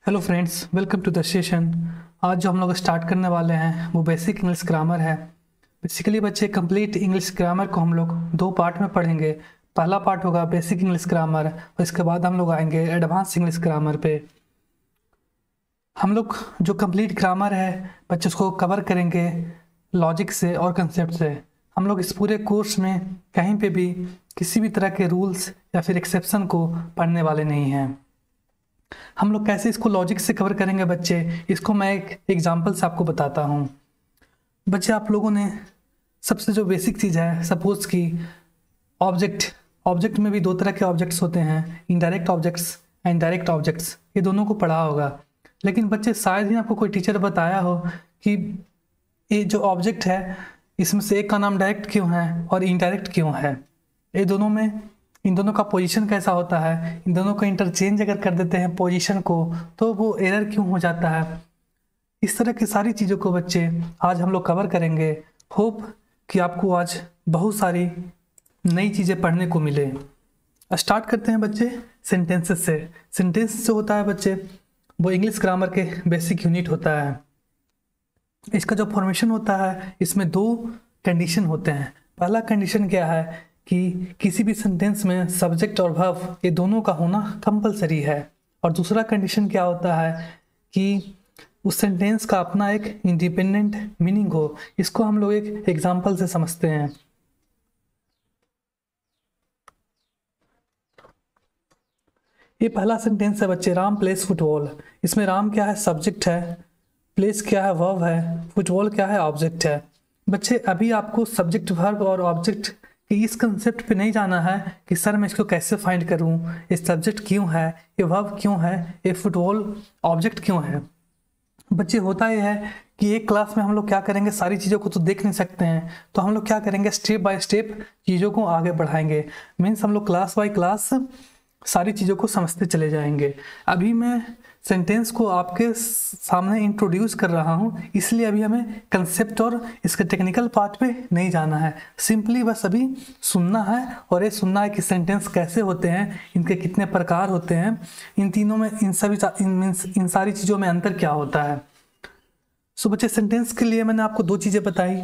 Hello friends, welcome to the session. आज जो हम लोग स्टार्ट करने वाले हैं वो बेसिक इंग्लिश ग्रामर है। बेसिकली बच्चे, कंप्लीट इंग्लिश ग्रामर को हम लोग दो पार्ट में पढ़ेंगे। पहला पार्ट होगा बेसिक इंग्लिश ग्रामर और इसके बाद हम लोग आएंगे एडवांस इंग्लिश ग्रामर पे। हम लोग जो कंप्लीट ग्रामर है बच्चे उसको कवर करेंगे लॉजिक से और कंसेप्ट से। हम लोग इस पूरे कोर्स में कहीं पे भी किसी भी तरह के रूल्स या फिर एक्सेप्शन को पढ़ने वाले नहीं हैं। हम लोग कैसे इसको लॉजिक से कवर करेंगे बच्चे, इसको मैं एक एग्जांपल से आपको बताता हूँ। बच्चे, आप लोगों ने सबसे जो बेसिक चीज़ है, सपोज कि ऑब्जेक्ट में भी दो तरह के ऑब्जेक्ट्स होते हैं, indirect objects and direct objects. ये दोनों को पढ़ा होगा, लेकिन बच्चे शायद ही आपको कोई टीचर बताया हो कि ये जो ऑब्जेक्ट है इसमें से एक का नाम डायरेक्ट क्यों है और इनडायरेक्ट क्यों है। इन दोनों का पोजीशन कैसा होता है, इन दोनों को इंटरचेंज अगर कर देते हैं पोजीशन को तो वो एरर क्यों हो जाता है। इस तरह की सारी चीज़ों को बच्चे आज हम लोग कवर करेंगे। होप कि आपको आज बहुत सारी नई चीज़ें पढ़ने को मिले। स्टार्ट करते हैं बच्चे सेंटेंसेस से। सेंटेंस जो होता है बच्चे वो इंग्लिश ग्रामर के बेसिक यूनिट होता है। इसका जो फॉर्मेशन होता है इसमें दो कंडीशन होते हैं। पहला कंडीशन क्या है कि किसी भी सेंटेंस में सब्जेक्ट और वर्ब ये दोनों का होना कंपलसरी है। और दूसरा कंडीशन क्या होता है कि उस सेंटेंस का अपना एक इंडिपेंडेंट मीनिंग हो। इसको हम लोग एक एग्जांपल से समझते हैं। ये पहला सेंटेंस है बच्चे, राम प्लेस फुटबॉल। इसमें राम क्या है, सब्जेक्ट है, प्लेस क्या है, वर्ब है, फुटबॉल क्या है, ऑब्जेक्ट है। बच्चे, अभी आपको सब्जेक्ट, वर्ब और ऑब्जेक्ट कि इस कंसेप्ट पे नहीं जाना है कि सर मैं इसको कैसे फाइंड करूं, ये सब्जेक्ट क्यों है, ये वर्ब क्यों है, ये फुटबॉल ऑब्जेक्ट क्यों है। बच्चे, होता ये है कि एक क्लास में हम लोग क्या करेंगे, सारी चीज़ों को तो देख नहीं सकते हैं, तो हम लोग क्या करेंगे, स्टेप बाय स्टेप चीज़ों को आगे बढ़ाएंगे। मीन्स हम लोग क्लास बाय क्लास सारी चीज़ों को समझते चले जाएंगे। अभी मैं सेंटेंस को आपके सामने इंट्रोड्यूस कर रहा हूँ, इसलिए अभी हमें कंसेप्ट और इसके टेक्निकल पार्ट पे नहीं जाना है। सिंपली बस अभी सुनना है, और ये सुनना है कि सेंटेंस कैसे होते हैं, इनके कितने प्रकार होते हैं, इन तीनों में इन सारी चीज़ों में अंतर क्या होता है। सो बच्चे, सेंटेंस के लिए मैंने आपको दो चीज़ें बताई,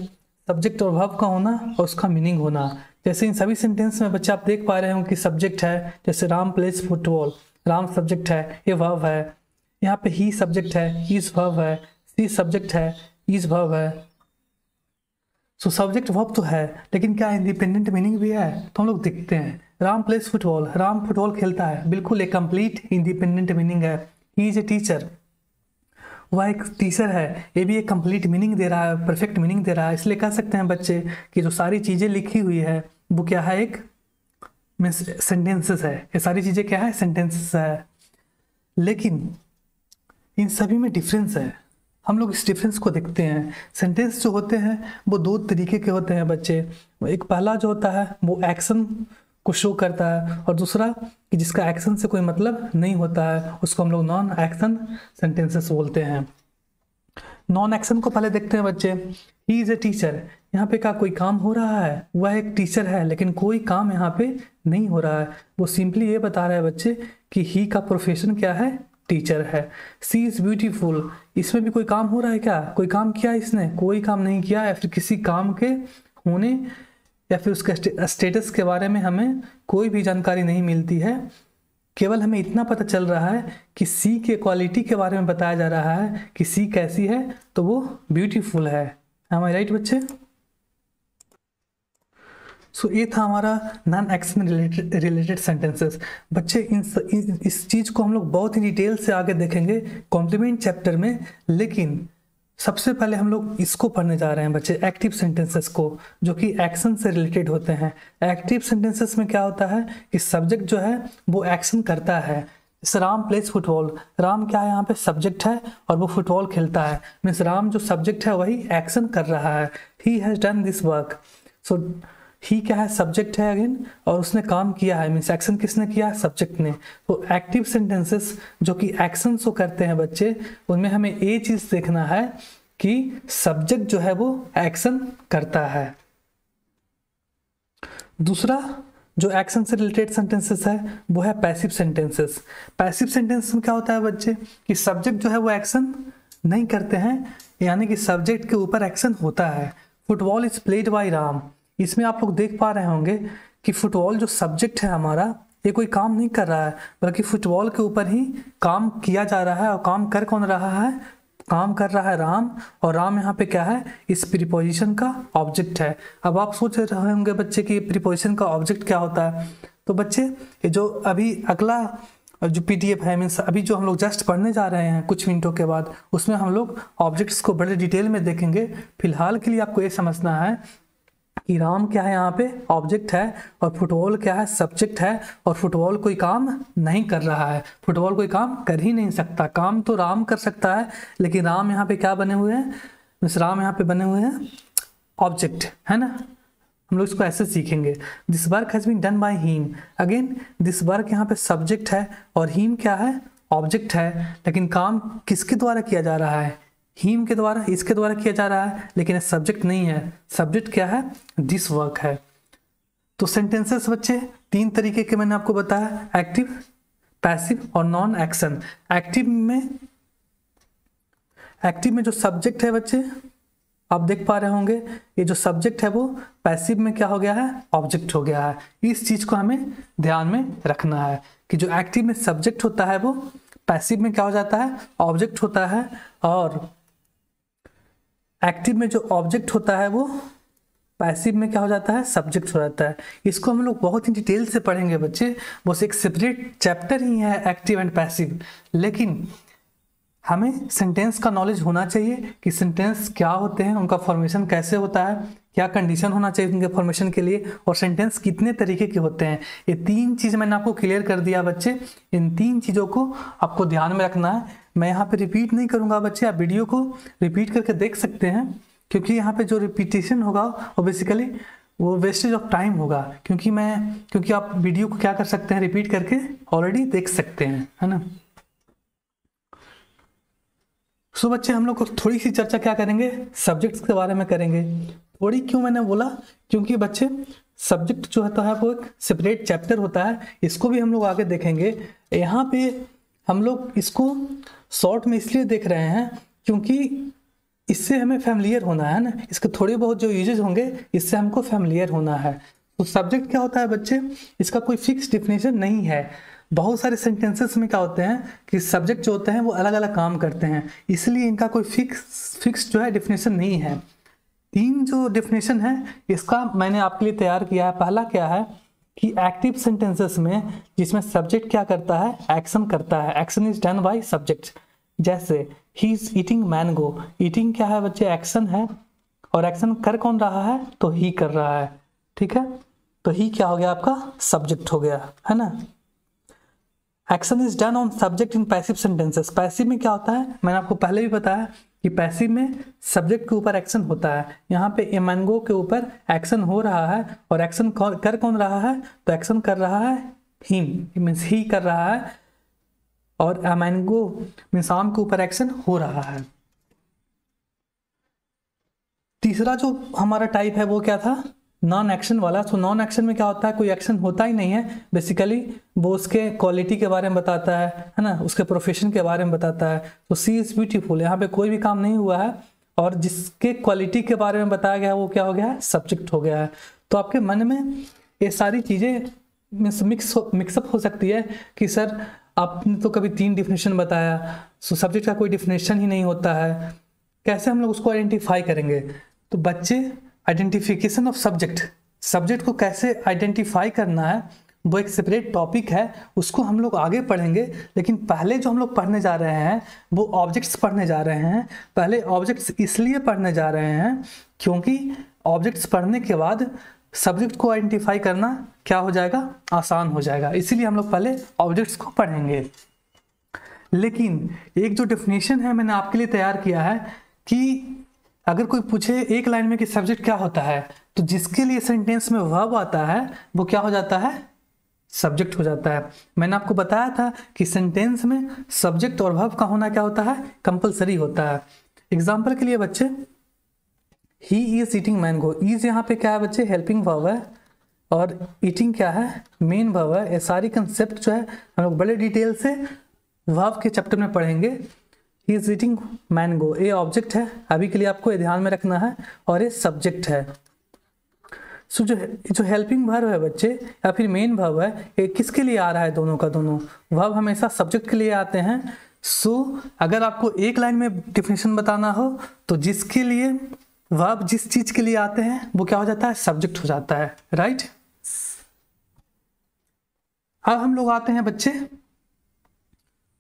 सब्जेक्ट और वर्ब का होना और उसका मीनिंग होना। जैसे इन सभी सेंटेंस में बच्चे आप देख पा रहे हो कि सब्जेक्ट है, जैसे Ram place football, Ram subject है, ये वर्ब है। यहाँ पे ही सब्जेक्ट है, इज वर्ब है, सी सब्जेक्ट है, इज वर्ब है। सो सब्जेक्ट वर्ब तो है, लेकिन क्या इंडिपेंडेंट मीनिंग भी है, तो हम लोग देखते हैं। Ram place football, Ram football खेलता है, बिल्कुल एक कंप्लीट इंडिपेंडेंट मीनिंग है। ही इज ए टीचर, वह एक टीचर है, ये भी एक कंप्लीट मीनिंग दे रहा है, परफेक्ट मीनिंग दे रहा है। इसलिए कह सकते हैं बच्चे कि जो सारी चीज़ें लिखी हुई है वो क्या है, एक मीन्स सेंटेंसेस है। ये सारी चीज़ें क्या है, सेंटेंसेस है। लेकिन इन सभी में डिफरेंस है, हम लोग इस डिफरेंस को देखते हैं। सेंटेंस जो होते हैं वो दो तरीके के होते हैं बच्चे। एक पहला जो होता है वो एक्शन को शो करता है, और दूसरा कि जिसका एक्शन से कोई मतलब नहीं होता है, उसको हम लोग नॉन एक्शन सेंटेंसेस बोलते हैं। नॉन एक्शन को पहले देखते हैं बच्चे। ही इज़ ए टीचर, यहाँ पे क्या कोई काम हो रहा है, वह एक टीचर है, लेकिन कोई काम यहाँ पे नहीं हो रहा है। वो सिंपली ये बता रहा है बच्चे कि ही का प्रोफेशन क्या है, टीचर है। सी इज़ ब्यूटीफुल, इसमें भी कोई काम हो रहा है क्या, कोई काम किया इसने, कोई काम नहीं किया, या फिर किसी काम के होने या फिर उसके स्टेटस के बारे में हमें कोई भी जानकारी नहीं मिलती है। केवल हमें इतना पता चल रहा है कि सी के क्वालिटी के बारे में बताया जा रहा है कि सी कैसी है, तो वो ब्यूटीफुल है। एम आई राइट बच्चे? सो ये था हमारा नॉन एक्शन रिलेटेड सेंटेंसेस। बच्चे, इस चीज़ को हम लोग बहुत ही डिटेल से आगे देखेंगे कॉम्प्लीमेंट चैप्टर में। लेकिन सबसे पहले हम लोग इसको पढ़ने जा रहे हैं बच्चे, एक्टिव सेंटेंसेस को, जो कि एक्शन से रिलेटेड होते हैं। एक्टिव सेंटेंसेस में क्या होता है कि सब्जेक्ट जो है वो एक्शन करता है। जैसे राम प्लेस फुटबॉल, राम क्या है यहाँ पे, सब्जेक्ट है, और वो फुटबॉल खेलता है। मीन्स राम जो सब्जेक्ट है वही एक्शन कर रहा है। He has done this work. So he क्या है, सब्जेक्ट है अगेन, और उसने काम किया है, मीन्स एक्शन किसने किया है, सब्जेक्ट ने। तो एक्टिव सेंटेंसेस जो कि एक्शन को करते हैं बच्चे, उनमें हमें ये चीज़ देखना है कि सब्जेक्ट जो है वो एक्शन करता है। दूसरा जो एक्शन से रिलेटेड सेंटेंसेस है वो है पैसिव सेंटेंसेस। पैसिव सेंटेंस में क्या होता है बच्चे कि सब्जेक्ट जो है वो एक्शन नहीं करते हैं, यानी कि सब्जेक्ट के ऊपर एक्शन होता है। Football is played by Ram, इसमें आप लोग देख पा रहे होंगे कि फुटबॉल जो सब्जेक्ट है हमारा ये कोई काम नहीं कर रहा है, बल्कि फुटबॉल के ऊपर ही काम किया जा रहा है। और काम कर कौन रहा है? काम कर रहा है राम, और राम यहाँ पे क्या है? इस प्रीपोजिशन का ऑब्जेक्ट है। अब आप सोच रहे होंगे बच्चे कि प्रीपोजिशन का ऑब्जेक्ट क्या होता है। तो बच्चे ये जो अभी अगला जो PDF है, मीन्स अभी जो हम लोग जस्ट पढ़ने जा रहे हैं कुछ मिनटों के बाद, उसमें हम लोग ऑब्जेक्ट्स को बड़े डिटेल में देखेंगे। फिलहाल के लिए आपको ये समझना है कि राम क्या है यहाँ पे? ऑब्जेक्ट है, और फुटबॉल क्या है? सब्जेक्ट है। और फुटबॉल कोई काम नहीं कर रहा है, फुटबॉल कोई काम कर ही नहीं सकता। काम तो राम कर सकता है, लेकिन राम यहाँ पे क्या बने हुए हैं? मीन्स राम यहाँ पे बने हुए हैं ऑब्जेक्ट, है ना। हम लोग इसको ऐसे सीखेंगे। This work has been done by him. Again this work यहाँ पे सब्जेक्ट है और हिम क्या है? ऑब्जेक्ट है। लेकिन काम किसके द्वारा किया जा रहा है? हिम के द्वारा, इसके द्वारा किया जा रहा है, लेकिन ये सब्जेक्ट नहीं है। सब्जेक्ट क्या है? दिस वर्क है। तो सेंटेंसेस बच्चे 3 तरीके के मैंने आपको बताया, एक्टिव, पैसिव और नॉन एक्शन। एक्टिव में जो सब्जेक्ट है बच्चे आप देख पा रहे होंगे, ये जो सब्जेक्ट है वो पैसिव में क्या हो गया है? ऑब्जेक्ट हो गया है। इस चीज को हमें ध्यान में रखना है कि जो एक्टिव में सब्जेक्ट होता है वो पैसिव में क्या हो जाता है? ऑब्जेक्ट होता है, और एक्टिव में जो ऑब्जेक्ट होता है वो पैसिव में क्या हो जाता है? सब्जेक्ट हो जाता है। इसको हम लोग बहुत ही डिटेल से पढ़ेंगे बच्चे, बस एक सेपरेट चैप्टर ही है एक्टिव एंड पैसिव। लेकिन हमें सेंटेंस का नॉलेज होना चाहिए कि सेंटेंस क्या होते हैं, उनका फॉर्मेशन कैसे होता है, क्या कंडीशन होना चाहिए उनके फॉर्मेशन के लिए, और सेंटेंस कितने तरीके के होते हैं। ये 3 चीज़ मैंने आपको क्लियर कर दिया बच्चे। इन 3 चीज़ों को आपको ध्यान में रखना है। मैं यहाँ पे रिपीट नहीं करूँगा बच्चे, आप वीडियो को रिपीट करके देख सकते हैं, क्योंकि यहाँ पे जो रिपीटेशन होगा वो बेसिकली वो वेस्टेज ऑफ टाइम होगा, क्योंकि आप वीडियो को क्या कर सकते हैं? रिपीट करके ऑलरेडी देख सकते हैं, है ना। सो बच्चे हम लोग को थोड़ी सी चर्चा क्या करेंगे? सब्जेक्ट्स के बारे में करेंगे। थोड़ी क्यों मैंने बोला? क्योंकि बच्चे सब्जेक्ट जो होता है वो एक सेपरेट चैप्टर होता है, इसको भी हम लोग आगे देखेंगे। यहाँ पे हम लोग इसको शॉर्ट में इसलिए देख रहे हैं क्योंकि इससे हमें फैमिलियर होना है ना, इसके थोड़े बहुत जो यूजेज होंगे इससे हमको फैमिलियर होना है। तो सब्जेक्ट क्या होता है बच्चे? इसका कोई फिक्स डिफिनेशन नहीं है। बहुत सारे सेंटेंसेस में क्या होते हैं कि सब्जेक्ट जो होते हैं वो अलग अलग काम करते हैं, इसलिए इनका कोई फिक्स जो है डिफिनेशन नहीं है। 3 जो डिफिनेशन है इसका मैंने आपके लिए तैयार किया है। पहला क्या है कि एक्टिव सेंटेंसेस में जिसमें सब्जेक्ट क्या करता है? एक्शन करता है। Action is done by subject. जैसे he is eating mango. Eating क्या है बच्चे? एक्शन है, और एक्शन कर कौन रहा है? तो ही कर रहा है, ठीक है। तो ही क्या हो गया? आपका सब्जेक्ट हो गया, है ना। Action is done on subject in passive sentences. Passive में क्या होता है? मैंने आपको पहले भी बताया कि पैसिव में सब्जेक्ट के ऊपर एक्शन होता है। यहाँ पे ए मैंगो के ऊपर एक्शन हो रहा है, और एक्शन कर कौन रहा है? तो एक्शन कर रहा है हिम, मीन्स ही कर रहा है, और ए मैंगो मीन्स आम के ऊपर एक्शन हो रहा है। तीसरा जो हमारा टाइप है वो क्या था? नॉन एक्शन वाला। तो नॉन एक्शन में क्या होता है? कोई एक्शन होता ही नहीं है। बेसिकली वो उसके क्वालिटी के बारे में बताता है ना, उसके प्रोफेशन के बारे में बताता है। तो सी इज ब्यूटीफुल, यहाँ पे कोई भी काम नहीं हुआ है, और जिसके क्वालिटी के बारे में बताया गया है वो क्या हो गया है? सब्जेक्ट हो गया है। तो आपके मन में ये सारी चीज़ें मिक्सअप हो सकती है कि सर आपने तो कभी 3 डिफिनेशन बताया, सो सब्जेक्ट का कोई डिफिनेशन ही नहीं होता है, कैसे हम लोग उसको आइडेंटिफाई करेंगे? तो बच्चे आइडेंटिफिकेशन ऑफ सब्जेक्ट को कैसे आइडेंटिफाई करना है वो एक सेपरेट टॉपिक है, उसको हम लोग आगे पढ़ेंगे। लेकिन पहले जो हम लोग पढ़ने जा रहे हैं वो ऑब्जेक्ट्स पढ़ने जा रहे हैं। पहले ऑब्जेक्ट्स इसलिए पढ़ने जा रहे हैं क्योंकि ऑब्जेक्ट्स पढ़ने के बाद सब्जेक्ट को आइडेंटिफाई करना क्या हो जाएगा? आसान हो जाएगा। इसीलिए हम लोग पहले ऑब्जेक्ट्स को पढ़ेंगे। लेकिन एक जो डेफिनेशन है मैंने आपके लिए तैयार किया है कि अगर कोई पूछे एक लाइन में कि सब्जेक्ट क्या होता है, तो जिसके लिए सेंटेंस में वर्ब आता है वो क्या हो जाता है? सब्जेक्ट हो जाता है। मैंने आपको बताया था कि सेंटेंस में सब्जेक्ट और वर्ब का होना क्या होता है? कंपलसरी होता है। एग्जाम्पल के लिए बच्चे, he is eating mango. Is यहाँ पे क्या है बच्चे? हेल्पिंग वर्ब है, और ईटिंग क्या है, मेन वर्ब है। ये सारी कंसेप्ट जो है हम लोग बड़े डिटेल से वर्ब के चैप्टर में पढ़ेंगे। ही इज ईटिंग मैंगो, ये ऑब्जेक्ट है, अभी के लिए आपको ये ध्यान में रखना है, और ये सब्जेक्ट है। सो जो हेल्पिंग वर्ब है बच्चे या फिर मेन वर्ब है, ये किसके लिए आ रहा है, दोनों का दोनों। वर्ब हमेशा सब्जेक्ट के लिए आते हैं। सो अगर आपको एक लाइन में डिफिनेशन बताना हो तो जिसके लिए वर्ब जिस चीज के लिए आते हैं वो क्या हो जाता है, सब्जेक्ट हो जाता है, राइट। अब हम लोग आते हैं बच्चे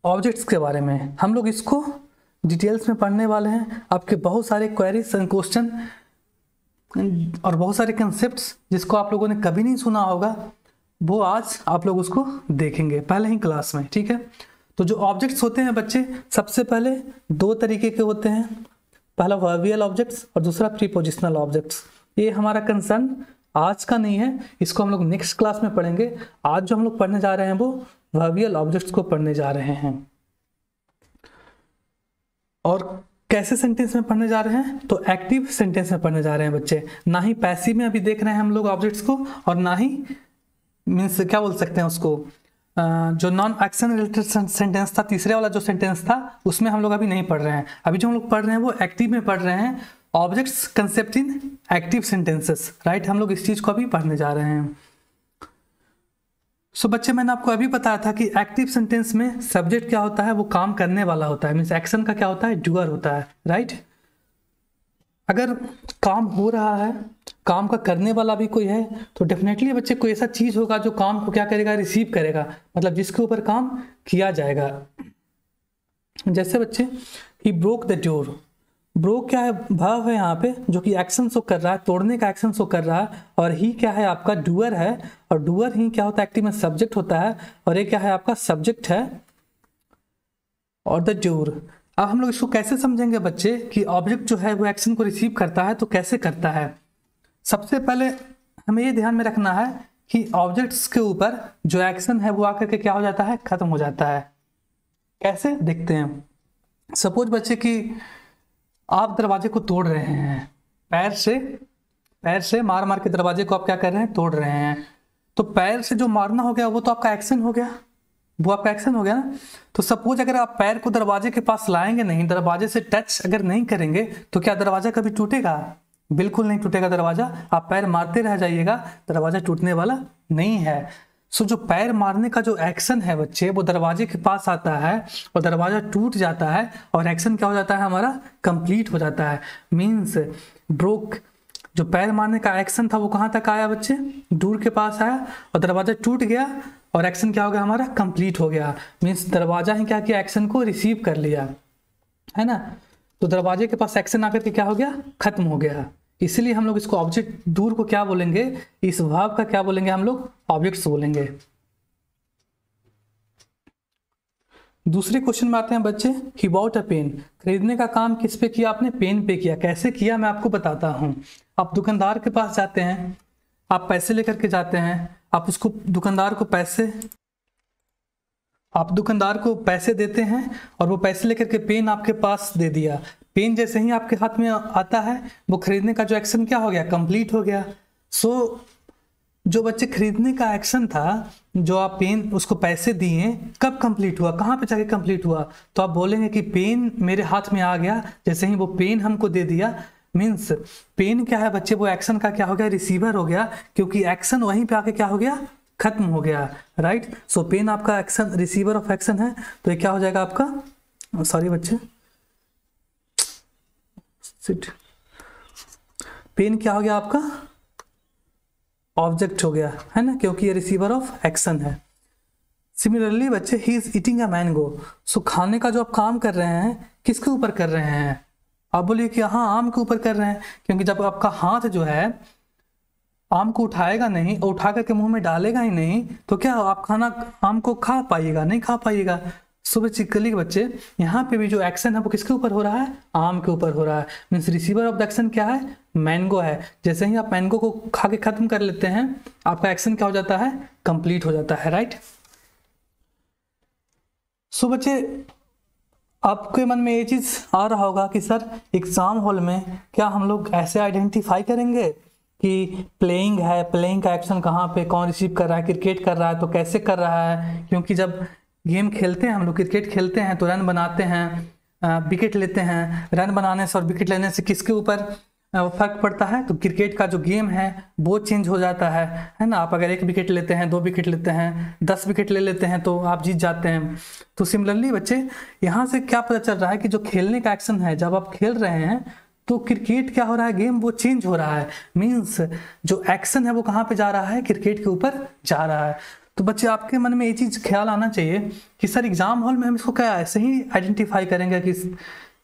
ऑब्जेक्ट्स के बारे में। हम लोग इसको डिटेल्स में पढ़ने वाले हैं। आपके बहुत सारे क्वेरीज एंड क्वेश्चन और बहुत सारे कंसेप्ट्स जिसको आप लोगों ने कभी नहीं सुना होगा, वो आज आप लोग उसको देखेंगे पहले ही क्लास में, ठीक है। तो जो ऑब्जेक्ट्स होते हैं बच्चे, सबसे पहले दो तरीके के होते हैं, पहला वर्बियल ऑब्जेक्ट्स और दूसरा प्रीपोजिशनल ऑब्जेक्ट्स। ये हमारा कंसर्न आज का नहीं है, इसको हम लोग नेक्स्ट क्लास में पढ़ेंगे। आज जो हम लोग पढ़ने जा रहे हैं वो वर्बियल ऑब्जेक्ट्स को पढ़ने जा रहे हैं। और कैसे सेंटेंस में पढ़ने जा रहे हैं, तो एक्टिव सेंटेंस में पढ़ने जा रहे हैं बच्चे, ना ही पैसिव में अभी देख रहे हैं हम लोग ऑब्जेक्ट्स को, और ना ही मीन्स क्या बोल सकते हैं उसको, जो नॉन एक्शन रिलेटेड सेंटेंस था, तीसरे वाला जो सेंटेंस था, उसमें हम लोग अभी नहीं पढ़ रहे हैं। अभी जो हम लोग पढ़ रहे हैं वो एक्टिव में पढ़ रहे हैं, objects concept in active sentences, right. हम लोग इस चीज को अभी पढ़ने जा रहे हैं। सो बच्चे मैंने आपको अभी बताया था कि एक्टिव सेंटेंस में सब्जेक्ट क्या होता है, वो काम करने वाला होता है, मीन्स एक्शन का क्या होता है, डूअर होता है, राइट। अगर काम हो रहा है, काम का करने वाला भी कोई है, तो डेफिनेटली बच्चे कोई ऐसा चीज होगा जो काम को क्या करेगा, रिसीव करेगा, मतलब जिसके ऊपर काम किया जाएगा। जैसे बच्चे he broke the door, broke क्या है, भाव है यहाँ पे जो कि एक्शन शो कर रहा है, तोड़ने का एक्शन शो कर रहा है, और ही क्या है आपका डूअर है, और डूअर ही क्या होता है, एक्टिव में सब्जेक्ट होता है, और ये क्या है आपका सब्जेक्ट है, और द डोर। अब हम लोग इसको कैसे समझेंगे बच्चे कि ऑब्जेक्ट जो है वो एक्शन को रिसीव करता है, तो कैसे करता है। सबसे पहले हमें ये ध्यान में रखना है कि ऑब्जेक्ट्स के ऊपर जो एक्शन है वो आकर के क्या हो जाता है, खत्म हो जाता है। कैसे देखते हैं, सपोज बच्चे कि आप दरवाजे को तोड़ रहे हैं, पैर से मार मार के दरवाजे को आप क्या कर रहे हैं, तोड़ रहे हैं। तो पैर से जो मारना हो गया वो तो आपका एक्शन हो गया, वो आपका एक्शन हो गया ना। तो सपोज अगर आप पैर को दरवाजे के पास लाएंगे नहीं, दरवाजे से टच अगर नहीं करेंगे, तो क्या दरवाजा कभी टूटेगा, बिल्कुल नहीं टूटेगा दरवाजा। आप पैर मारते रह जाइएगा, दरवाजा टूटने वाला नहीं है। सो जो पैर मारने का जो एक्शन है बच्चे, वो दरवाजे के पास आता है और दरवाजा टूट जाता है, और एक्शन क्या हो जाता है हमारा, कंप्लीट हो जाता है। मीन्स ब्रोक, जो पैर मारने का एक्शन था वो कहाँ तक आया बच्चे, दूर के पास आया, और दरवाजा टूट गया, और एक्शन क्या हो गया हमारा, कंप्लीट हो गया। मीन्स दरवाजा ही क्या किया, एक्शन को रिसीव कर लिया, है ना। तो दरवाजे के पास एक्शन आकर के क्या हो गया, खत्म हो गया। इसलिए हम लोग इसको ऑब्जेक्ट, दूर को क्या बोलेंगे, इस भाव का क्या बोलेंगे हम लोग, ऑब्जेक्ट्स बोलेंगे। दूसरे क्वेश्चन में आते हैं बच्चे, ही बॉट अ पेन, खरीदने का काम किस पे किया आपने, पेन पे किया। कैसे किया मैं आपको बताता हूँ। आप दुकानदार के पास जाते हैं, आप पैसे लेकर के जाते हैं, आप उसको दुकानदार को पैसे देते हैं, और वो पैसे लेकर के पेन आपके पास दे दिया। पेन जैसे ही आपके हाथ में आता है, वो खरीदने का जो एक्शन क्या हो गया, कंप्लीट हो गया। सो जो बच्चे खरीदने का एक्शन था, जो आप पेन उसको पैसे दिए, कब कंप्लीट हुआ, कहाँ पे जाके कंप्लीट हुआ, तो आप बोलेंगे कि पेन मेरे हाथ में आ गया, जैसे ही वो पेन हमको दे दिया। मीन्स पेन क्या है बच्चे, वो एक्शन का क्या हो गया, रिसीवर हो गया, क्योंकि एक्शन वहीं पे आके क्या हो गया, खत्म हो गया, राइट। सो पेन आपका एक्शन, रिसीवर ऑफ एक्शन है, तो ये क्या हो जाएगा आपका, सॉरी बच्चे, पेन क्या हो गया आपका, ऑब्जेक्ट हो गया, है ना, क्योंकि ये रिसीवर ऑफ एक्शन है। सिमिलरली बच्चे, he is eating a mango, so खाने का जो आप काम कर रहे हैं किसके ऊपर कर रहे हैं, आप बोलिए कि हाँ आम के ऊपर कर रहे हैं, क्योंकि जब आपका हाथ जो है आम को उठाएगा नहीं, उठा करके मुंह में डालेगा ही नहीं, तो क्या आप खाना आम को खा पाइएगा, नहीं खा पाइएगा। सो बेसिकली बच्चे, यहाँ पे भी जो एक्शन है वो किसके ऊपर हो रहा है, आम के ऊपर हो रहा है। Means receiver of the action क्या है, मैंगो है। जैसे ही आप मैंगो को खा के खत्म कर लेते हैं, आपका एक्शन क्या हो जाता है, कंप्लीट हो जाता है, राइट। सो बच्चे, आपके मन में ये चीज आ रहा होगा कि सर एग्जाम हॉल में क्या हम लोग ऐसे आइडेंटिफाई करेंगे कि प्लेइंग है, प्लेइंग का एक्शन कहाँ पे कौन रिसीव कर रहा है, क्रिकेट कर रहा है तो कैसे कर रहा है, क्योंकि जब गेम खेलते हैं हम लोग, क्रिकेट खेलते हैं तो रन बनाते हैं, विकेट लेते हैं, रन बनाने से और विकेट लेने से किसके ऊपर फर्क पड़ता है, तो क्रिकेट का जो गेम है वो चेंज हो जाता है ना। आप अगर 1 विकेट लेते हैं, 2 विकेट लेते हैं, 10 विकेट ले लेते हैं तो आप जीत जाते हैं। तो सिमिलरली बच्चे यहाँ से क्या पता चल रहा है कि जो खेलने का एक्शन है, जब आप खेल रहे हैं तो क्रिकेट क्या हो रहा है, गेम वो चेंज हो रहा है, मीन्स जो एक्शन है वो कहाँ पे जा रहा है, क्रिकेट के ऊपर जा रहा है। तो बच्चे आपके मन में ये चीज़ ख्याल आना चाहिए कि सर एग्जाम हॉल में हम इसको क्या ऐसे ही आइडेंटिफाई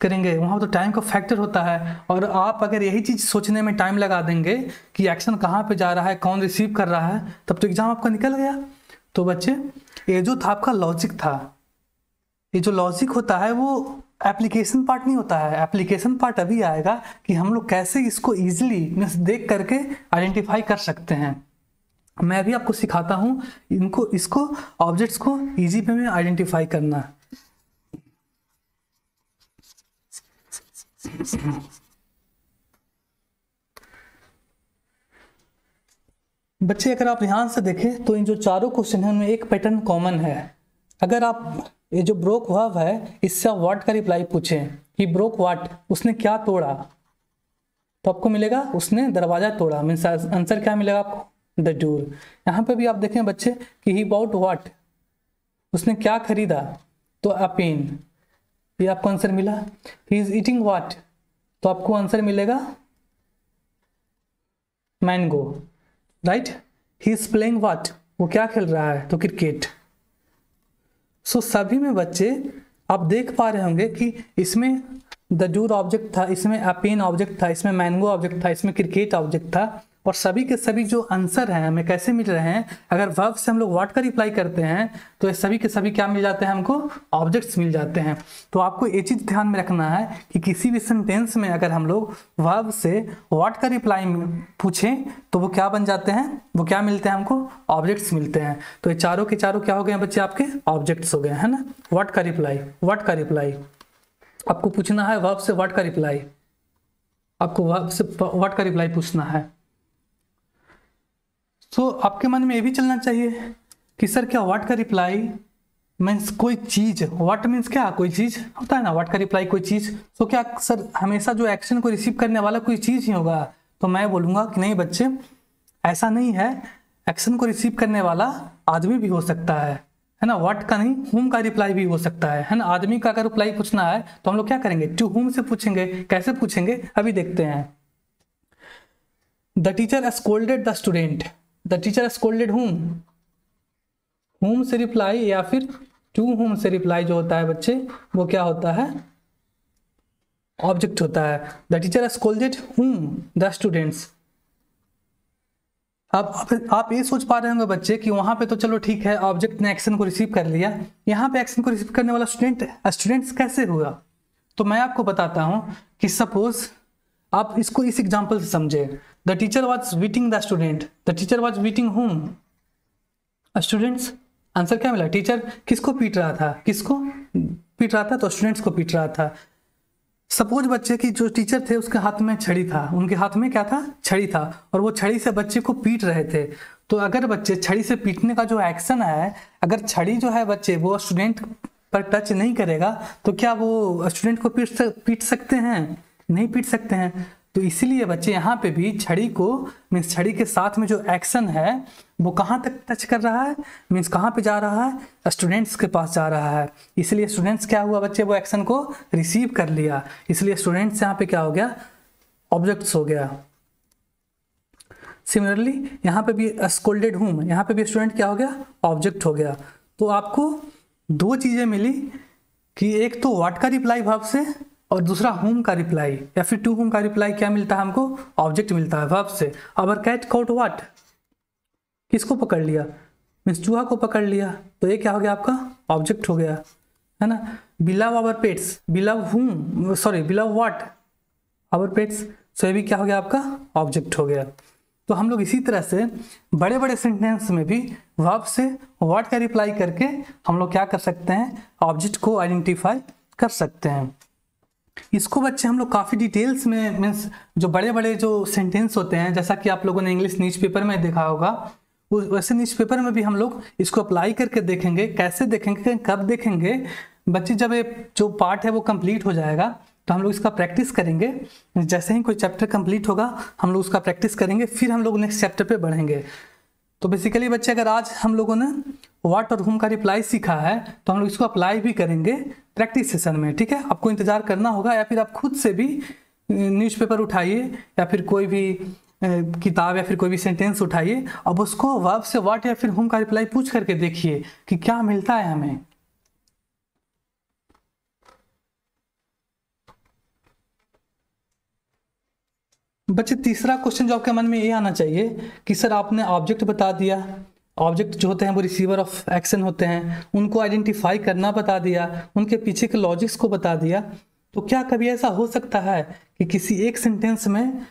करेंगे, वहाँ तो टाइम का फैक्टर होता है, और आप अगर यही चीज़ सोचने में टाइम लगा देंगे कि एक्शन कहाँ पे जा रहा है, कौन रिसीव कर रहा है, तब तो एग्जाम आपका निकल गया। तो बच्चे ये जो था आपका लॉजिक था, ये जो लॉजिक होता है वो एप्लीकेशन पार्ट नहीं होता है। एप्लीकेशन पार्ट अभी आएगा कि हम लोग कैसे इसको ईजिली मीन्स देख करके आइडेंटिफाई कर सकते हैं। मैं भी आपको सिखाता हूँ इसको ऑब्जेक्ट्स को इजी वे में आइडेंटिफाई करना। बच्चे अगर आप ध्यान से देखें तो इन जो चारों क्वेश्चन है उनमें एक पैटर्न कॉमन है। अगर आप ये जो ब्रोक वर्ब है इससे आप व्हाट का रिप्लाई पूछें कि ब्रोक व्हाट, उसने क्या तोड़ा, तो आपको मिलेगा उसने दरवाजा तोड़ा, मीन्स आंसर क्या मिलेगा आपको, द डोर। यहाँ पे भी आप देखें बच्चे कि ही बॉट व्हाट, उसने क्या खरीदा, तो अ पेन, ये आपको आंसर मिला। ही इज ईटिंग व्हाट, तो आपको आंसर मिलेगा mango, right. He is playing what, वो क्या खेल रहा है, तो क्रिकेट। सो सभी में बच्चे आप देख पा रहे होंगे कि इसमें द डूर ऑब्जेक्ट था, इसमें अ पेन ऑब्जेक्ट था, इसमें मैंगो ऑब्जेक्ट था, इसमें क्रिकेट ऑब्जेक्ट था, और सभी के सभी जो आंसर हैं हमें कैसे मिल रहे हैं, अगर वर्ब से हम लोग व्हाट का रिप्लाई करते हैं तो ये सभी के सभी क्या मिल जाते हैं, हमको ऑब्जेक्ट्स मिल जाते हैं। तो आपको ये चीज़ ध्यान में रखना है कि किसी भी सेंटेंस में अगर हम लोग वर्ब से व्हाट का रिप्लाई पूछें तो वो क्या बन जाते हैं, वो क्या मिलते हैं, हमको ऑब्जेक्ट्स मिलते हैं। तो ये चारों के चारों क्या हो गए बच्चे, आपके ऑब्जेक्ट्स हो गए, है ना। व्हाट का रिप्लाई, व्हाट का रिप्लाई आपको पूछना है, वर्ब से व्हाट का रिप्लाई, आपको वर्ब से व्हाट का रिप्लाई पूछना है। तो आपके मन में ये भी चलना चाहिए कि सर क्या व्हाट का रिप्लाई मीन्स कोई चीज, व्हाट मीन्स क्या, कोई चीज होता है ना, व्हाट का रिप्लाई कोई चीज, तो क्या सर हमेशा जो एक्शन को रिसीव करने वाला कोई चीज ही होगा, तो मैं बोलूंगा कि नहीं बच्चे, ऐसा नहीं है। एक्शन को रिसीव करने वाला आदमी भी हो सकता है ना। व्हाट का नहीं, हुम का रिप्लाई भी हो सकता है ना। आदमी का अगर रिप्लाई पूछना है तो हम लोग क्या करेंगे, टू हुम से पूछेंगे। कैसे पूछेंगे अभी देखते हैं। The teacher scolded the student, the teacher scolded हुम से रिप्लाई या फिर टू हुम से रिप्लाई जो होता है बच्चे वो क्या होता है, ऑब्जेक्ट होता है। द टीचर स्कोल्डेड हुम, द स्टूडेंट्स। अब आप ये सोच पा रहे होंगे बच्चे कि वहां पे तो चलो ठीक है, ऑब्जेक्ट ने एक्शन को रिसीव कर लिया, यहाँ पे एक्शन को रिसीव करने वाला स्टूडेंट्स कैसे हुआ। तो मैं आपको बताता हूं कि सपोज आप इसको इस एग्जांपल से समझे। The teacher was beating the student, the teacher was beating हुम, स्टूडेंट्स। आंसर क्या मिला, टीचर किसको पीट रहा था, किसको पीट रहा था, तो स्टूडेंट्स को पीट रहा था। सपोज बच्चे की जो टीचर थे उसके हाथ में छड़ी था, उनके हाथ में क्या था, छड़ी था, और वो छड़ी से बच्चे को पीट रहे थे। तो अगर बच्चे छड़ी से पीटने का जो एक्शन है, अगर छड़ी जो है बच्चे वो स्टूडेंट पर टच नहीं करेगा तो क्या वो स्टूडेंट को पीट सकते हैं, नहीं पीट सकते हैं। तो इसीलिए बच्चे यहाँ पे भी छड़ी को मीन्स छड़ी के साथ में जो एक्शन है वो कहाँ तक टच कर रहा है, मीन्स कहाँ पे जा रहा है, स्टूडेंट्स के पास जा रहा है। इसलिए स्टूडेंट्स क्या हुआ बच्चे, वो एक्शन को रिसीव कर लिया, इसलिए स्टूडेंट्स यहाँ पे क्या हो गया, ऑब्जेक्ट्स हो गया। सिमिलरली यहाँ पे भी स्कोल्डेड हूम, यहाँ पे भी स्टूडेंट क्या हो गया, ऑब्जेक्ट हो गया। तो आपको दो चीज़ें मिली कि एक तो व्हाट का रिप्लाई वर्ब से और दूसरा हुम का रिप्लाई या फिर टू हुम का रिप्लाई क्या मिलता है हमको, ऑब्जेक्ट मिलता है वर्ब से। अवर कैट कॉट व्हाट, किसको पकड़ लिया, मीन्स चूहा को पकड़ लिया, तो ये क्या हो गया आपका, ऑब्जेक्ट हो गया, है ना। बिलव our pets, below whom, sorry below what, our pets, so ये भी क्या हो गया आपका, ऑब्जेक्ट हो गया। तो हम लोग इसी तरह से बड़े बड़े सेंटेंस में भी वर्ब से व्हाट का रिप्लाई करके हम लोग क्या कर सकते हैं, ऑब्जेक्ट को आइडेंटिफाई कर सकते हैं। इसको बच्चे हम लोग काफ़ी डिटेल्स में मीन्स जो बड़े बड़े जो सेंटेंस होते हैं, जैसा कि आप लोगों ने इंग्लिश न्यूज़ पेपर में देखा होगा, वैसे न्यूज़ पेपर में भी हम लोग इसको अप्लाई करके देखेंगे। कैसे देखेंगे, कब देखेंगे बच्चे, जब ये जो पार्ट है वो कंप्लीट हो जाएगा तो हम लोग इसका प्रैक्टिस करेंगे। जैसे ही कोई चैप्टर कंप्लीट होगा हम लोग उसका प्रैक्टिस करेंगे, फिर हम लोग नेक्स्ट चैप्टर पे बढ़ेंगे। तो बेसिकली बच्चे, अगर आज हम लोगों ने व्हाट और हुम का रिप्लाई सीखा है तो हम लोग इसको अप्लाई भी करेंगे प्रैक्टिस सेशन में, ठीक है। आपको इंतज़ार करना होगा, या फिर आप खुद से भी न्यूज़पेपर उठाइए या फिर कोई भी किताब या फिर कोई भी सेंटेंस उठाइए, अब उसको वर्ब से व्हाट या फिर हुम का रिप्लाई पूछ करके देखिए कि क्या मिलता है हमें। बच्चे, तीसरा क्वेश्चन जो आपके मन में ये आना चाहिए कि सर आपने ऑब्जेक्ट बता दिया, ऑब्जेक्ट जो होते हैं वो रिसीवर ऑफ एक्शन होते हैं, उनको आइडेंटिफाई करना बता दिया, उनके पीछे के लॉजिक्स को बता दिया, तो क्या कभी ऐसा हो सकता है कि किसी एक सेंटेंस में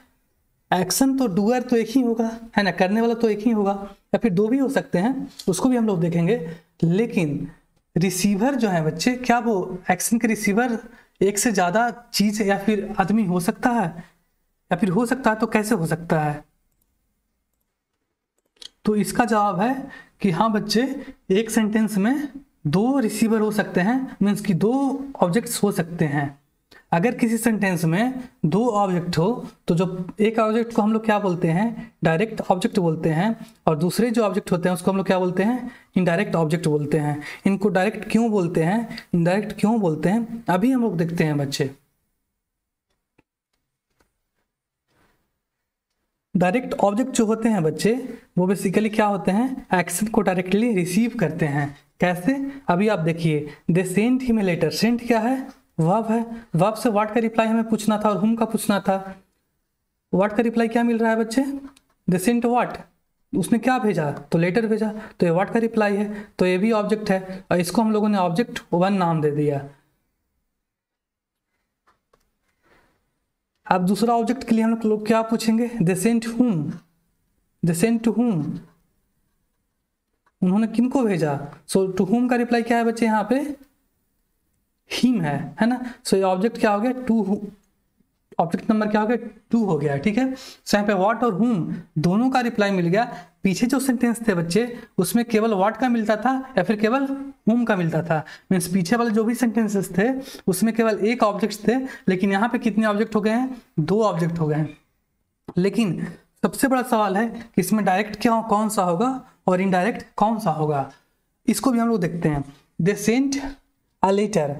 एक्शन तो डूअर तो एक ही होगा, है ना, करने वाला तो एक ही होगा, या फिर दो भी हो सकते हैं, उसको भी हम लोग देखेंगे। लेकिन रिसीवर जो है बच्चे, क्या वो एक्शन के रिसीवर एक से ज़्यादा चीज़ या फिर आदमी हो सकता है, या फिर हो सकता है तो कैसे हो सकता है? तो इसका जवाब है कि हाँ बच्चे, एक सेंटेंस में दो रिसीवर हो सकते हैं, मीन्स कि दो ऑब्जेक्ट्स हो सकते हैं। अगर किसी सेंटेंस में दो ऑब्जेक्ट हो तो जो एक ऑब्जेक्ट को हम लोग क्या बोलते हैं, डायरेक्ट ऑब्जेक्ट बोलते हैं, और दूसरे जो ऑब्जेक्ट होते हैं उसको हम लोग क्या बोलते हैं, इनडायरेक्ट ऑब्जेक्ट बोलते हैं। इनको डायरेक्ट क्यों बोलते हैं, इनडायरेक्ट क्यों बोलते हैं, अभी हम लोग देखते हैं बच्चे। डायरेक्ट ऑब्जेक्ट जो होते हैं बच्चे, वो बेसिकली क्या होते हैं, एक्शन को डायरेक्टली रिसीव करते हैं। कैसे, अभी आप देखिए, they sent him a letter. Sent क्या है, वर्ब है। वर्ब से व्हाट का रिप्लाई हमें पूछना था और हुम का पूछना था। व्हाट का रिप्लाई क्या मिल रहा है बच्चे, दे सेंट व्हाट, उसने क्या भेजा, तो लेटर भेजा, तो ये व्हाट का रिप्लाई है, तो ये भी ऑब्जेक्ट है, और इसको हम लोगों ने ऑब्जेक्ट 1 नाम दे दिया। अब दूसरा ऑब्जेक्ट के लिए हम लोग क्या पूछेंगे, दे सेंट हुम, दे सेंट टू हुम, उन्होंने किनको भेजा। सो टू हुम का रिप्लाई क्या है बच्चे, यहाँ पे हिम है ना। सो ये ऑब्जेक्ट क्या हो गया, टू, ऑब्जेक्ट नंबर क्या हो गया, 2 हो गया, ठीक है। सो यहाँ पे व्हाट और हुम दोनों का रिप्लाई मिल गया। पीछे जो सेंटेंस थे बच्चे, उसमें केवल व्हाट का मिलता था या फिर केवल हुम का मिलता था, मीन्स पीछे वाले जो भी सेंटेंसेस थे उसमें केवल एक ऑब्जेक्ट थे, लेकिन यहाँ पे कितने ऑब्जेक्ट हो गए हैं, 2 ऑब्जेक्ट हो गए हैं। लेकिन सबसे बड़ा सवाल है कि इसमें डायरेक्ट क्या कौन सा होगा और इनडायरेक्ट कौन सा होगा, इसको भी हम लोग देखते हैं। They sent a letter.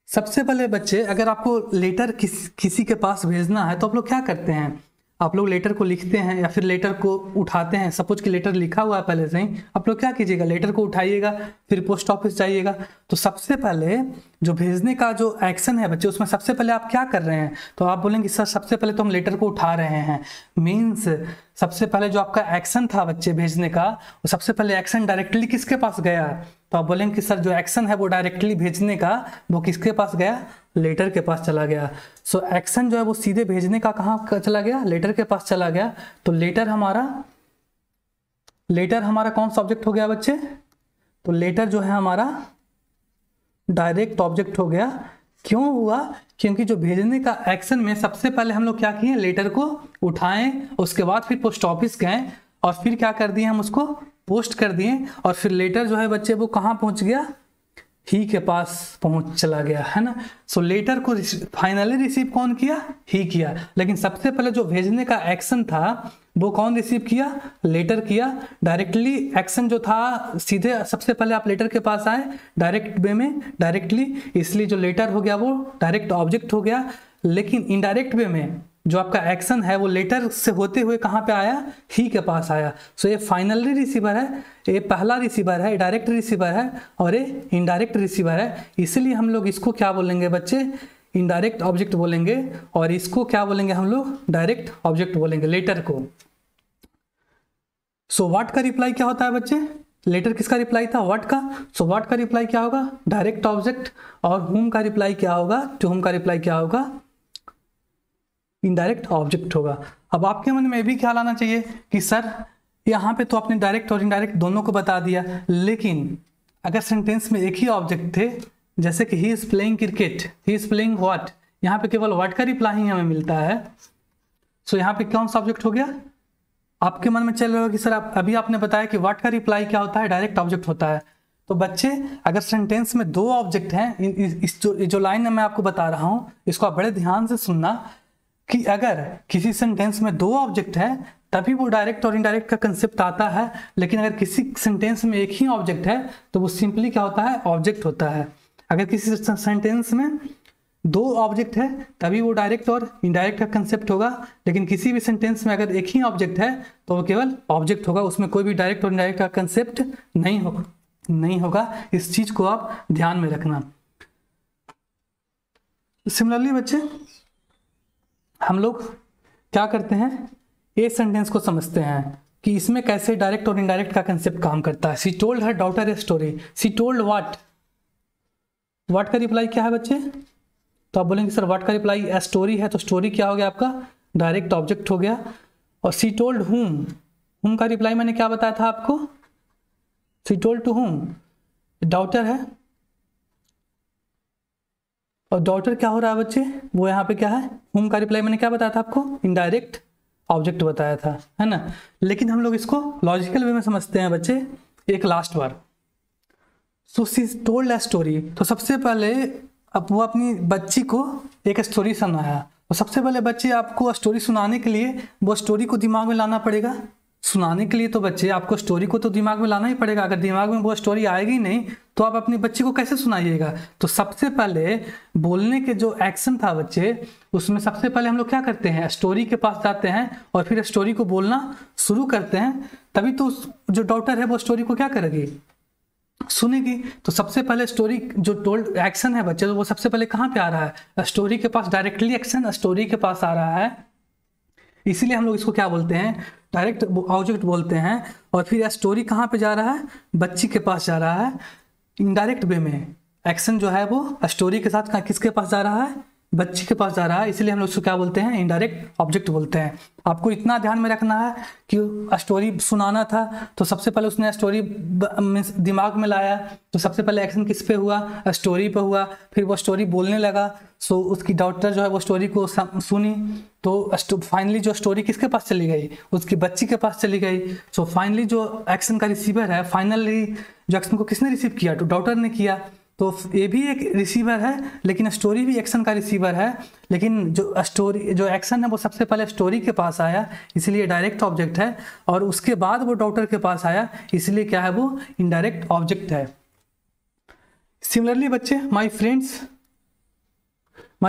सबसे पहले बच्चे, अगर आपको लेटर किसी के पास भेजना है तो आप लोग क्या करते हैं, आप लोग लेटर को लिखते हैं या फिर लेटर को उठाते हैं। सपोज कि लेटर लिखा हुआ है पहले से ही, आप लोग क्या कीजिएगा, लेटर को उठाइएगा, फिर पोस्ट ऑफिस जाइएगा। तो सबसे पहले जो भेजने का जो एक्शन है बच्चे, उसमें सबसे पहले आप क्या कर रहे हैं, तो आप बोलेंगे सर सबसे पहले तो हम लेटर को उठा रहे हैं। मीन्स सबसे पहले जो आपका एक्शन था बच्चे भेजने का, वो सबसे पहले एक्शन डायरेक्टली किसके पास गया, तो आप बोलेंगे कि सर जो एक्शन है वो डायरेक्टली भेजने का, वो किसके पास गया, लेटर के पास चला गया। सो एक्शन जो है वो सीधे भेजने का कहाँ चला गया, लेटर के पास चला गया। तो लेटर हमारा कौन सा ऑब्जेक्ट हो गया बच्चे, तो लेटर जो है हमारा डायरेक्ट ऑब्जेक्ट हो गया। क्यों हुआ, क्योंकि जो भेजने का एक्शन में सबसे पहले हम लोग क्या किए, लेटर को उठाएं, उसके बाद फिर पोस्ट ऑफिस गए और फिर क्या कर दिए, हम उसको पोस्ट कर दिए, और फिर लेटर जो है बच्चे वो कहाँ पहुंच गया, ही के पास पहुंच चला गया, है ना। सो लेटर को फाइनली रिसीव कौन किया, ही किया। लेकिन सबसे पहले जो भेजने का एक्शन था वो कौन रिसीव किया, लेटर किया। डायरेक्टली एक्शन जो था, सीधे सबसे पहले आप लेटर के पास आए डायरेक्ट वे में, डायरेक्टली, इसलिए जो लेटर हो गया वो डायरेक्ट ऑब्जेक्ट हो गया। लेकिन इनडायरेक्ट वे में जो आपका एक्शन है वो लेटर से होते हुए कहाँ पे आया, ही के पास आया। सो ये फाइनली रिसीवर है, ये पहला रिसीवर है, डायरेक्ट रिसीवर है, और ये इनडायरेक्ट रिसीवर है। इसलिए हम लोग इसको क्या बोलेंगे बच्चे, इनडायरेक्ट ऑब्जेक्ट बोलेंगे, और इसको क्या बोलेंगे हम लोग, डायरेक्ट ऑब्जेक्ट बोलेंगे, लेटर को। सो व्हाट का रिप्लाई क्या होता है बच्चे, लेटर किसका रिप्लाई था, व्हाट का। सो व्हाट का रिप्लाई क्या होगा, डायरेक्ट ऑब्जेक्ट, और हुम का रिप्लाई क्या होगा, टू हुम का रिप्लाई क्या होगा, इनडायरेक्ट ऑब्जेक्ट होगा। अब आपके मन में ये भी ख्याल आना चाहिए कि सर यहाँ पे तो आपने डायरेक्ट और इनडायरेक्ट दोनों को बता दिया, लेकिन अगर सेंटेंस में एक ही ऑब्जेक्ट थे जैसे कि he is playing cricket, he is playing what, यहाँ पे केवल व्हाट का रिप्लाई ही हमें मिलता है। सो यहाँ पे कौन सा ऑब्जेक्ट हो गया? आपके मन में चल रहा होगा कि सर अभी आपने बताया कि व्हाट का रिप्लाई क्या होता है? डायरेक्ट ऑब्जेक्ट होता है। तो बच्चे अगर सेंटेंस में दो ऑब्जेक्ट हैं, इस जो लाइन मैं आपको बता रहा हूँ इसको आप बड़े ध्यान से सुनना कि अगर किसी सेंटेंस में दो ऑब्जेक्ट है तभी वो डायरेक्ट और इनडायरेक्ट का कंसेप्ट आता है, लेकिन अगर किसी सेंटेंस में एक ही ऑब्जेक्ट है तो वो सिंपली क्या होता है? ऑब्जेक्ट होता है। अगर किसी सेंटेंस में दो ऑब्जेक्ट है तभी वो डायरेक्ट और इनडायरेक्ट का कंसेप्ट होगा, लेकिन किसी भी सेंटेंस में अगर एक ही ऑब्जेक्ट है तो वो केवल ऑब्जेक्ट होगा, उसमें कोई भी डायरेक्ट और इनडायरेक्ट का कंसेप्ट नहीं होगा। इस चीज को आप ध्यान में रखना। सिमिलरली बच्चे हम लोग क्या करते हैं, ये सेंटेंस को समझते हैं कि इसमें कैसे डायरेक्ट और इनडायरेक्ट का कंसेप्ट काम करता है। सी told her daughter a story, C told what, what का रिप्लाई क्या है बच्चे? तो आप बोलेंगे सर व्हाट का रिप्लाई ए स्टोरी है, तो स्टोरी क्या हो गया आपका? डायरेक्ट ऑब्जेक्ट हो गया। और सी टोल्ड हुम का रिप्लाई मैंने क्या बताया था आपको? She told to whom, daughter है, और डॉटर क्या हो रहा है बच्चे? वो यहाँ पे क्या है? हुम का रिप्लाई मैंने क्या बताया था आपको? इनडायरेक्ट ऑब्जेक्ट बताया था, है ना। लेकिन हम लोग इसको लॉजिकल वे में समझते हैं बच्चे। एक last bar, so she told a story, तो सबसे पहले अब वो अपनी बच्ची को एक स्टोरी सुनाया। तो सबसे पहले बच्चे आपको स्टोरी सुनाने के लिए वो स्टोरी को दिमाग में लाना पड़ेगा। सुनाने के लिए तो बच्चे आपको स्टोरी को तो दिमाग में लाना ही पड़ेगा। अगर दिमाग में वो स्टोरी आएगी नहीं तो आप अपनी बच्ची को कैसे सुनाइएगा? तो सबसे पहले बोलने के जो एक्शन था बच्चे, उसमें सबसे पहले हम लोग क्या करते हैं? स्टोरी के पास जाते हैं और फिर स्टोरी को बोलना शुरू करते हैं, तभी तो जो डॉटर है वो स्टोरी को क्या करेगी? सुनेगी। तो सबसे पहले स्टोरी जो टोल्ड एक्शन है बच्चे, तो वो सबसे पहले कहाँ पे आ रहा है? स्टोरी के पास। डायरेक्टली एक्शन स्टोरी के पास आ रहा है, इसीलिए हम लोग इसको क्या बोलते हैं? डायरेक्ट ऑब्जेक्ट बोलते हैं। और फिर स्टोरी कहाँ पे जा रहा है? बच्ची के पास जा रहा है। इनडायरेक्ट वे में एक्शन जो है वो स्टोरी के साथ किसके पास जा रहा है? बच्ची के पास जा रहा है, इसलिए हम लोग इसको क्या बोलते हैं? इनडायरेक्ट ऑब्जेक्ट बोलते हैं। आपको इतना ध्यान में रखना है कि स्टोरी सुनाना था तो सबसे पहले उसने स्टोरी दिमाग में लाया, तो सबसे पहले एक्शन किस पे हुआ? स्टोरी पे हुआ। फिर वो स्टोरी बोलने लगा, सो उसकी डॉटर जो है वो स्टोरी को सुनी, तो फाइनली जो स्टोरी किसके पास चली गई? उसकी बच्ची के पास चली गई। सो फाइनली जो एक्शन का रिसीवर है, फाइनली जो एक्शन को किसने रिसीव किया? तो डॉटर ने किया। तो ये भी एक रिसीवर है, लेकिन स्टोरी भी एक्शन का रिसीवर है, लेकिन जो एक्शन है वो सबसे पहले स्टोरी के पास आया, इसलिए डायरेक्ट ऑब्जेक्ट है। और उसके बाद वो डॉटर के पास आया, इसलिए क्या है? वो इनडायरेक्ट ऑब्जेक्ट है। सिमिलरली बच्चे, my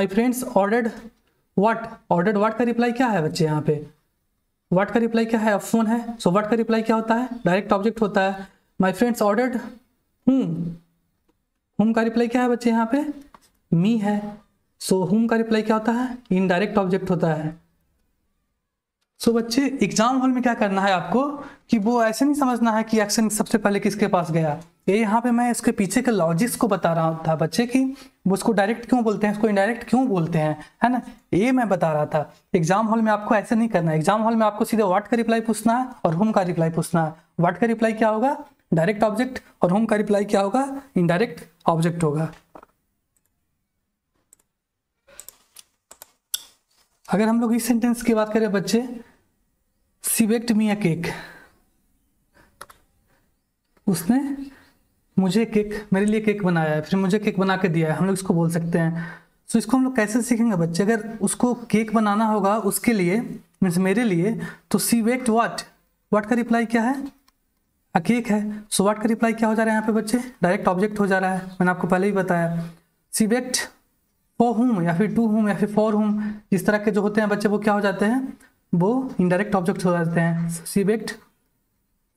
friends ordered what, ordered what का रिप्लाई क्या है बच्चे? यहाँ पे व्हाट का रिप्लाई क्या है? फोन है, सो व्हाट का रिप्लाई क्या होता है? डायरेक्ट ऑब्जेक्ट होता है। माय फ्रेंड्स ऑर्डर्ड हुम का रिप्लाई क्या है बच्चे? यहाँ पे मी है, सो हुम का रिप्लाई क्या होता है? इनडायरेक्ट ऑब्जेक्ट होता है। सो बच्चे एग्जाम हॉल में क्या करना है आपको कि वो ऐसे नहीं समझना है कि एक्शन सबसे पहले किसके पास गया। ये यहाँ पे मैं इसके पीछे के लॉजिक्स को बता रहा था बच्चे कि वो उसको डायरेक्ट क्यों बोलते हैं, इसको इनडायरेक्ट क्यों बोलते हैं, है ना। ये मैं बता रहा था। एग्जाम हॉल में आपको ऐसे नहीं करना है। एग्जाम हॉल में आपको सीधे व्हाट का रिप्लाई पूछना है और हुम का रिप्लाई पूछना है। व्हाट का रिप्लाई क्या होगा? Direct object. और हुम का रिप्लाई क्या होगा? इनडायरेक्ट ऑब्जेक्ट होगा। अगर हम लोग इस सेंटेंस की बात करें बच्चे, she baked me a cake, उसने मुझे केक, मेरे लिए केक बनाया है, फिर मुझे केक बना के दिया है, हम लोग इसको बोल सकते हैं। तो इसको हम लोग कैसे सीखेंगे बच्चे? अगर उसको केक बनाना होगा उसके लिए, मीन्स मेरे लिए, तो शी बेक्ड व्हाट, व्हाट का रिप्लाई क्या है? अ केक है। सो व्हाट का रिप्लाई क्या हो जा रहा है यहाँ पे बच्चे? डायरेक्ट ऑब्जेक्ट हो जा रहा है, मैंने आपको पहले ही बताया। शी बेक्ड फॉर हुम या फिर टू हुम या फिर फॉर हुम, इस तरह के जो होते हैं बच्चे वो क्या हो जाते हैं? वो इनडायरेक्ट ऑब्जेक्ट हो जाते हैं। शी बेक्ड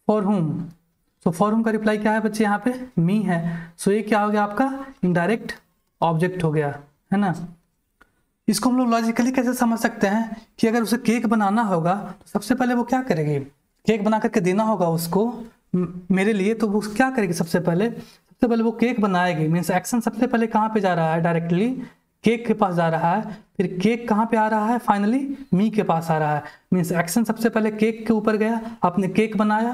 फॉर हुम, सो फॉर हुम का रिप्लाई क्या है बच्चे? यहाँ पे मी है। सो ये क्या हो गया आपका? इनडायरेक्ट ऑब्जेक्ट हो गया, है ना। इसको हम लोग लॉजिकली कैसे समझ सकते हैं कि अगर उसे केक बनाना होगा तो सबसे पहले वो क्या करेगी? केक बना करके देना होगा उसको मेरे लिए, तो वो क्या करेगी? सबसे पहले वो केक बनाएगी। मीन्स एक्शन सबसे पहले कहाँ पे जा रहा है? डायरेक्टली केक के पास जा रहा है। फिर केक कहाँ पे आ रहा है? फाइनली मी के पास आ रहा है। मीन्स एक्शन सबसे पहले केक के ऊपर गया, आपने केक बनाया,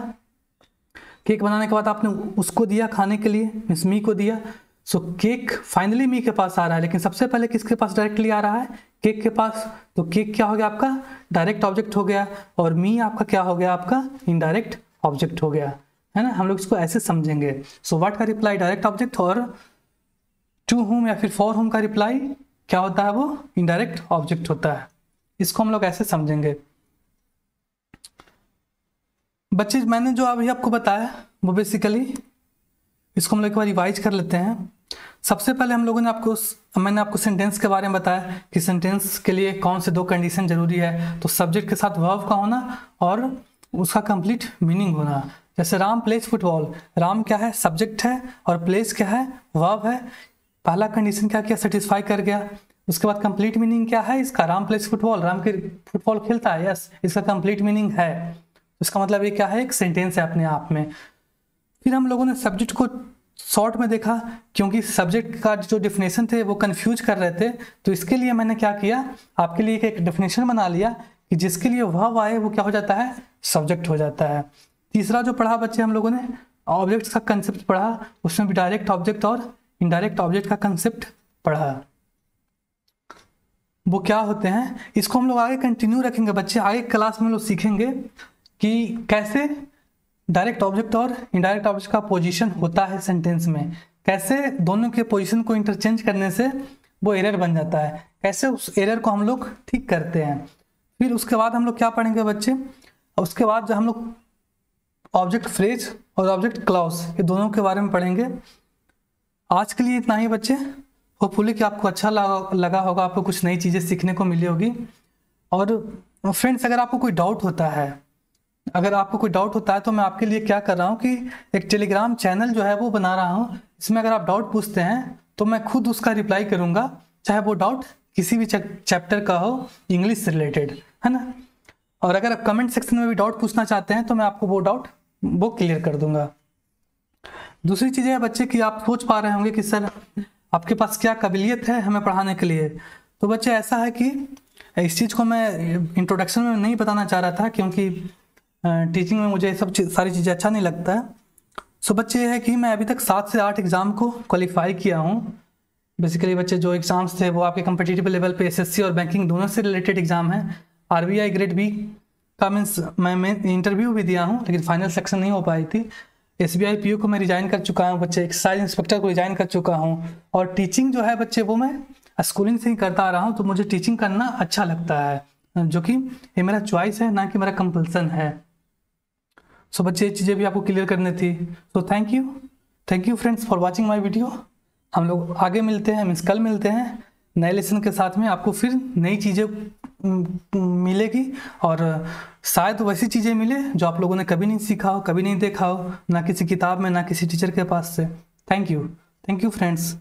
केक बनाने के बाद आपने उसको दिया खाने के लिए, मीन्स मी को दिया। सो केक फाइनली मी के पास आ रहा है, लेकिन सबसे पहले किसके पास डायरेक्टली आ रहा है? केक के पास। तो केक क्या हो गया आपका? डायरेक्ट ऑब्जेक्ट हो गया, और मी आपका क्या हो गया? आपका इनडायरेक्ट ऑब्जेक्ट हो गया, है ना। हम लोग इसको ऐसे समझेंगे। सो व्हाट का रिप्लाई डायरेक्ट ऑब्जेक्ट, और टू हुम या फिर फॉर हुम का रिप्लाई क्या होता है? वो इनडायरेक्ट ऑब्जेक्ट होता है। इसको हम लोग ऐसे समझेंगे। बच्चे मैंने जो अभी आपको बताया वो बेसिकली, इसको हम लोग एक बार रिवाइज कर लेते हैं। सबसे पहले हम लोगों ने मैंने आपको सेंटेंस के बारे में बताया कि सेंटेंस के लिए कौन से 2 कंडीशन जरूरी है। तो सब्जेक्ट के साथ वर्ब का होना और उसका कंप्लीट मीनिंग होना। जैसे राम प्लेस फुटबॉल, राम क्या है? सब्जेक्ट है, और प्लेस क्या है? वर्ब है। पहला कंडीशन क्या किया? सेटिस्फाई कर गया। उसके बाद कंप्लीट मीनिंग क्या है इसका? राम प्लेस फुटबॉल, राम के फुटबॉल खेलता है, यस, इसका कंप्लीट मीनिंग है। इसका मतलब ये क्या है? एक सेंटेंस है अपने आप में। फिर हम लोगों ने सब्जेक्ट को शॉर्ट में देखा, क्योंकि सब्जेक्ट का जो डेफिनेशन थे वो कंफ्यूज कर रहे थे। तो इसके लिए मैंने क्या किया, आपके लिए एक डेफिनेशन बना लिया कि जिसके लिए वर्ब आए वो क्या हो जाता है? सब्जेक्ट हो जाता है। तीसरा जो पढ़ा बच्चे हम लोगों ने, ऑब्जेक्ट का कंसेप्ट पढ़ा, उसमें भी डायरेक्ट ऑब्जेक्ट और इनडायरेक्ट ऑब्जेक्ट का कंसेप्ट पढ़ा। वो क्या होते हैं, इसको हम लोग आगे कंटिन्यू रखेंगे बच्चे। आगे क्लास में लोग सीखेंगे कि कैसे डायरेक्ट ऑब्जेक्ट और इनडायरेक्ट ऑब्जेक्ट का पोजीशन होता है सेंटेंस में, कैसे दोनों के पोजीशन को इंटरचेंज करने से वो एरर बन जाता है, कैसे उस एरर को हम लोग ठीक करते हैं। फिर उसके बाद हम लोग क्या पढ़ेंगे बच्चे? उसके बाद जो हम लोग ऑब्जेक्ट फ्रेज और ऑब्जेक्ट क्लॉज, ये दोनों के बारे में पढ़ेंगे। आज के लिए इतना ही बच्चे। होपफुली कि आपको अच्छा लगा होगा, आपको कुछ नई चीज़ें सीखने को मिली होगी। और फ्रेंड्स, अगर आपको कोई डाउट होता है तो मैं आपके लिए क्या कर रहा हूँ कि एक टेलीग्राम चैनल जो है वो बना रहा हूँ। इसमें अगर आप डाउट पूछते हैं तो मैं खुद उसका रिप्लाई करूँगा, चाहे वो डाउट किसी भी चैप्टर का हो, इंग्लिश से रिलेटेड, है ना। और अगर आप कमेंट सेक्शन में भी डाउट पूछना चाहते हैं तो मैं आपको वो डाउट वो क्लियर कर दूंगा। दूसरी चीज़ है बच्चे कि आप सोच पा रहे होंगे कि सर आपके पास क्या काबिलियत है हमें पढ़ाने के लिए। तो बच्चे ऐसा है कि इस चीज़ को मैं इंट्रोडक्शन में नहीं बताना चाह रहा था, क्योंकि टीचिंग में मुझे सब सारी चीज़ें अच्छा नहीं लगता है। सो बच्चे ये है कि मैं अभी तक 7 से 8 एग्ज़ाम को क्वालिफाई किया हूँ। बेसिकली बच्चे जो एग्ज़ाम्स थे वो आपके कम्पिटिटिव लेवल पे एसएससी और बैंकिंग दोनों से रिलेटेड एग्ज़ाम है। आरबीआई ग्रेड बी का मीन्स मैं इंटरव्यू भी दिया हूँ, लेकिन फाइनल सेक्शन नहीं हो पाई थी। एसबीआई पीओ को मैं रिजाइन कर चुका हूँ बच्चे, एक्साइज इंस्पेक्टर को रिजाइन कर चुका हूँ। और टीचिंग जो है बच्चे वो मैं स्कूलिंग से ही करता आ रहा हूँ, तो मुझे टीचिंग करना अच्छा लगता है, जो कि ये मेरा चॉइस है, ना कि मेरा कंपल्सन है। सो बच्चे ये चीज़ें भी आपको क्लियर करनी थी। So thank you friends for watching my video. हम लोग आगे मिलते हैं, मीन्स कल मिलते हैं नए लेसन के साथ में। आपको फिर नई चीज़ें मिलेगी, और शायद वैसी चीज़ें मिले जो आप लोगों ने कभी नहीं सीखा हो, कभी नहीं देखा हो, ना किसी किताब में, ना किसी टीचर के पास से। Thank you friends.